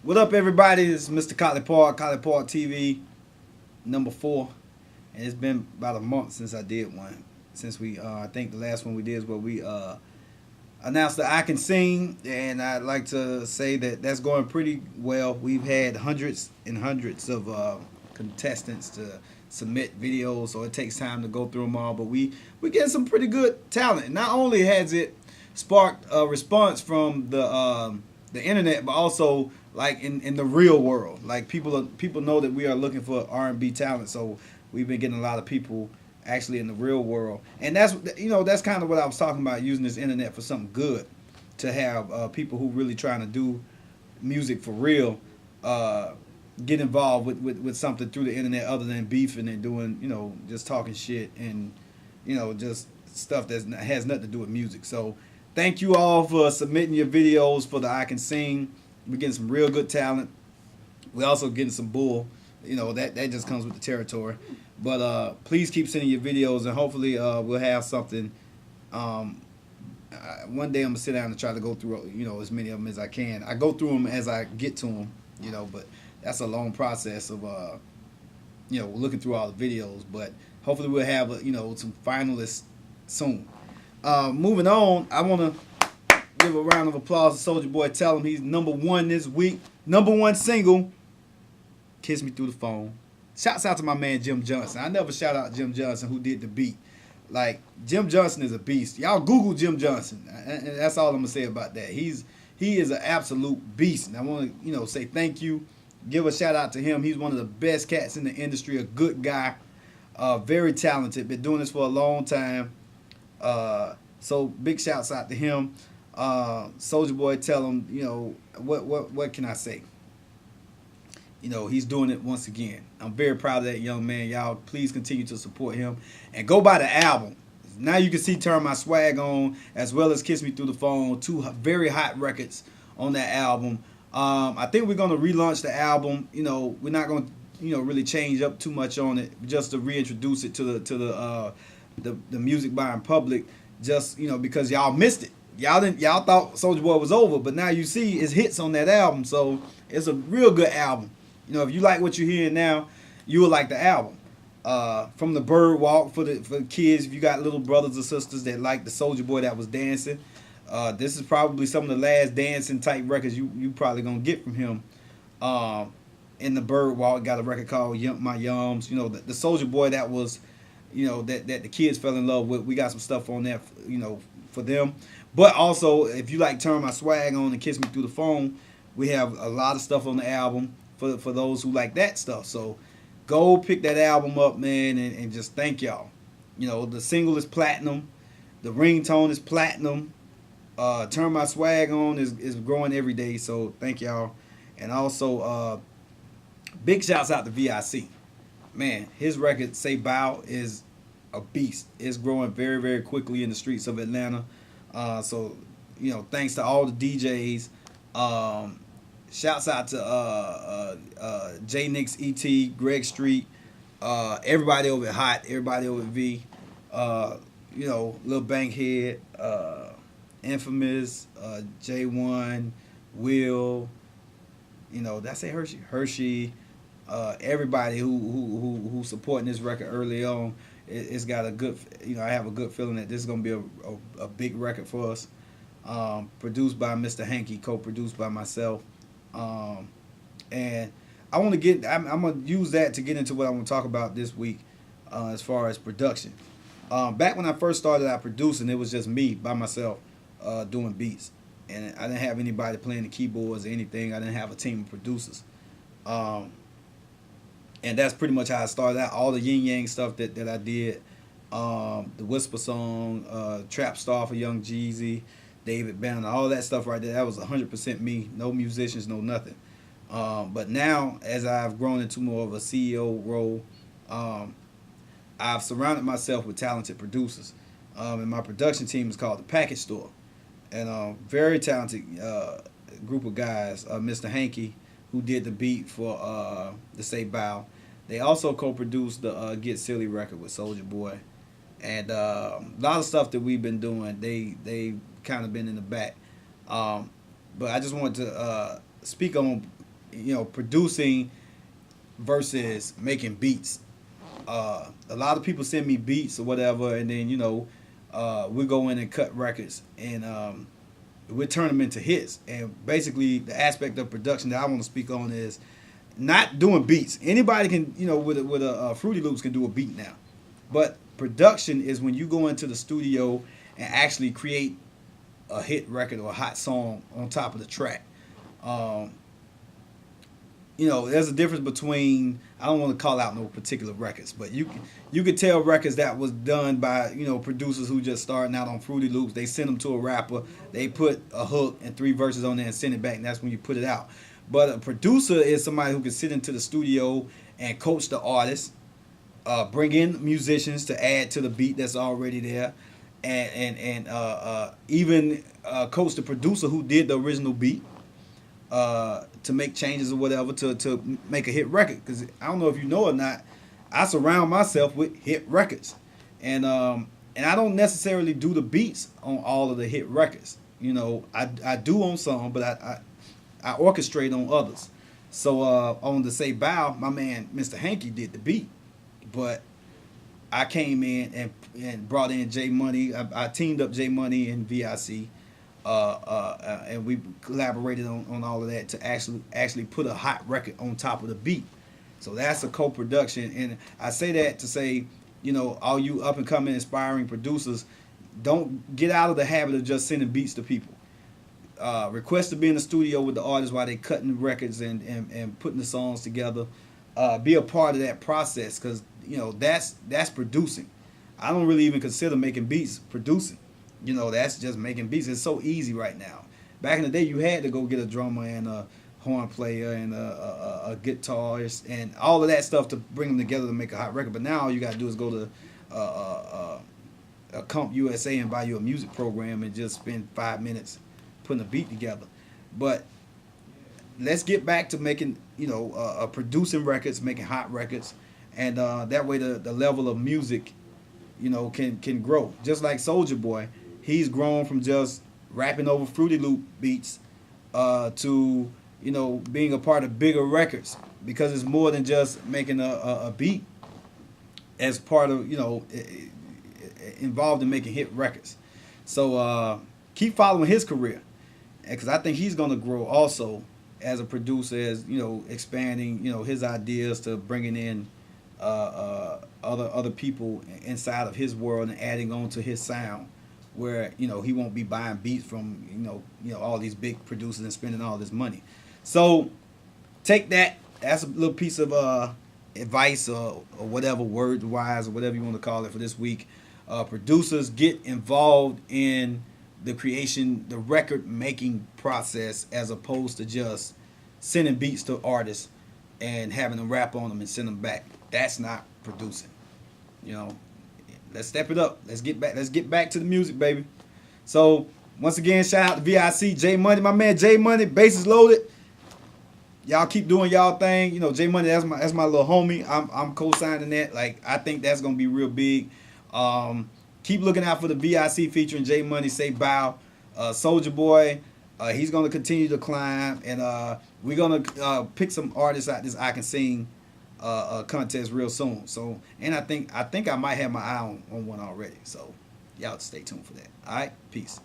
What up, everybody? This is Mr. Collipark, Collipark TV, number 4. And it's been about a month since I did one. Since I think the last one we did is where we announced the I Can Sing. And I'd like to say that that's going pretty well. We've had hundreds and hundreds of contestants to submit videos, so it takes time to go through them all. But we get some pretty good talent. And not only has it sparked a response from the internet, but also like in the real world. Like people know that we are looking for R&B talent, so we've been getting a lot of people actually in the real world, and that's kind of what I was talking about, using this internet for something good, to have people who really trying to do music for real get involved with something through the internet other than beefing and doing just talking shit and just stuff that has nothing to do with music. So thank you all for submitting your videos for the I Can Sing. We're getting some real good talent. We're also getting some bull. That just comes with the territory. But please keep sending your videos, and hopefully we'll have something. One day I'm going to sit down and try to go through as many of them as I can. I go through them as I get to them, but that's a long process of looking through all the videos. But hopefully we'll have some finalists soon. Moving on, I want to give a round of applause to Soulja Boy. Tell him he's #1 this week. #1 single, Kiss Me Through the Phone. Shouts out to my man Jim Johnson. I never shout out Jim Johnson, who did the beat. Like, Jim Johnson is a beast. Y'all Google Jim Johnson, and that's all I'm gonna say about that. He is an absolute beast, and I want to say thank you, give a shout out to him. He's one of the best cats in the industry. A good guy, very talented. Been doing this for a long time. So big shouts out to him. Soulja Boy, tell him, what can I say? He's doing it once again. I'm very proud of that young man. Y'all please continue to support him and go buy the album. Now you can see Turn My Swag On as well as Kiss Me Through the Phone, 2 very hot records on that album. I think we're going to relaunch the album. We're not going to really change up too much on it, just to reintroduce it to the music buying public, just because y'all missed it. Y'all thought Soulja Boy was over, but now you see his hits on that album. So it's a real good album. If you like what you're hearing now, you will like the album. From the Bird Walk for the kids, if you got little brothers or sisters that like the Soulja Boy that was dancing, this is probably some of the last dancing type records you probably gonna get from him. In the Bird Walk, got a record called My Yums. The Soulja Boy that was, that the kids fell in love with. We got some stuff on that, for them. But also, if you like Turn My Swag On and Kiss Me Through the Phone, we have a lot of stuff on the album for those who like that stuff. So go pick that album up, man, and just thank y'all. The single is platinum. The ringtone is platinum. Turn My Swag On is growing every day. So thank y'all. And also, big shouts out to VIC. Man, his record, Say Bow, is a beast. It's growing very, very quickly in the streets of Atlanta. So thanks to all the DJs. Shouts out to J Nix, ET, Greg Street, everybody over at Hot, everybody over at V, Lil Bankhead, Infamous, J1, Will, did I say Hershey, everybody who supporting this record early on. It's got a good, I have a good feeling that this is gonna be a big record for us. Produced by Mr. Hanky, co-produced by myself. And I want to get, I'm going to use that to get into what I want to talk about this week, as far as production. Back when I first started out producing, it was just me by myself, doing beats, and I didn't have anybody playing the keyboards or anything. I didn't have a team of producers. And that's pretty much how I started out. All the yin yang stuff that I did, the Whisper song, Trap Star for Young Jeezy, David Banner, all that stuff right there, that was 100% me. No musicians, no nothing. But now, as I've grown into more of a CEO role, I've surrounded myself with talented producers. And my production team is called The Package Store. And very talented group of guys. Mr. Hanky, who did the beat for the Say Bow. They also co-produced the Get Silly record with Soulja Boy. And a lot of stuff that we've been doing, they kind of been in the back. But I just wanted to speak on producing versus making beats. A lot of people send me beats or whatever, and then we go in and cut records, and we turn them into hits. And basically, the aspect of production that I want to speak on is not doing beats. Anybody can, with a Fruity Loops can do a beat now, but production is when you go into the studio and actually create a hit record or a hot song on top of the track. There's a difference between, I don't want to call out no particular records, but you could tell records that was done by, producers who just starting out on Fruity Loops. They send them to a rapper, they put a hook and 3 verses on there and send it back, and that's when you put it out. But a producer is somebody who can sit into the studio and coach the artist, bring in musicians to add to the beat that's already there, and even coach the producer who did the original beat, to make changes or whatever to make a hit record. Because I don't know if you know or not, I surround myself with hit records, and I don't necessarily do the beats on all of the hit records. I do on some, but I orchestrate on others. So on the Say Bow, my man Mr. Hanky did the beat, but I came in and brought in J Money. I teamed up J Money and VIC. And we collaborated on all of that to actually put a hot record on top of the beat. So that's a co-production, and I say that to say, all you up and coming aspiring producers, don't get out of the habit of just sending beats to people. Request to be in the studio with the artists while they cutting records and putting the songs together. Be a part of that process, because that's producing. I don't really even consider making beats producing. That's just making beats. It's so easy right now. Back in the day, you had to go get a drummer and a horn player and a guitarist and all of that stuff to bring them together to make a hot record. But now all you got to do is go to a Comp USA and buy you a music program and just spend 5 minutes putting a beat together. But let's get back to making, producing records, making hot records, and that way the level of music, can grow. Just like Soulja Boy, he's grown from just rapping over Fruity Loop beats to being a part of bigger records, because it's more than just making a beat, as part of involved in making hit records. So keep following his career, because I think he's going to grow also as a producer, as expanding his ideas to bringing in other people inside of his world and adding on to his sound, where he won't be buying beats from all these big producers and spending all this money. So take that. That's a little piece of advice or whatever, word wise or whatever you want to call it, for this week. Producers, get involved in the creation, the record making process, as opposed to just sending beats to artists and having them rap on them and send them back. That's not producing. Let's step it up. Let's get back to the music, baby. So once again, shout out to VIC, J Money, my man J Money, bases loaded. Y'all keep doing y'all thing. J Money, that's my little homie. I'm co-signing that. Like, I think that's gonna be real big. Keep looking out for the VIC featuring J Money, Say Bow. Soulja Boy, he's gonna continue to climb, and we're gonna pick some artists out this I Can Sing contest real soon. So, and I think I might have my eye on one already. So y'all stay tuned for that. All right, peace.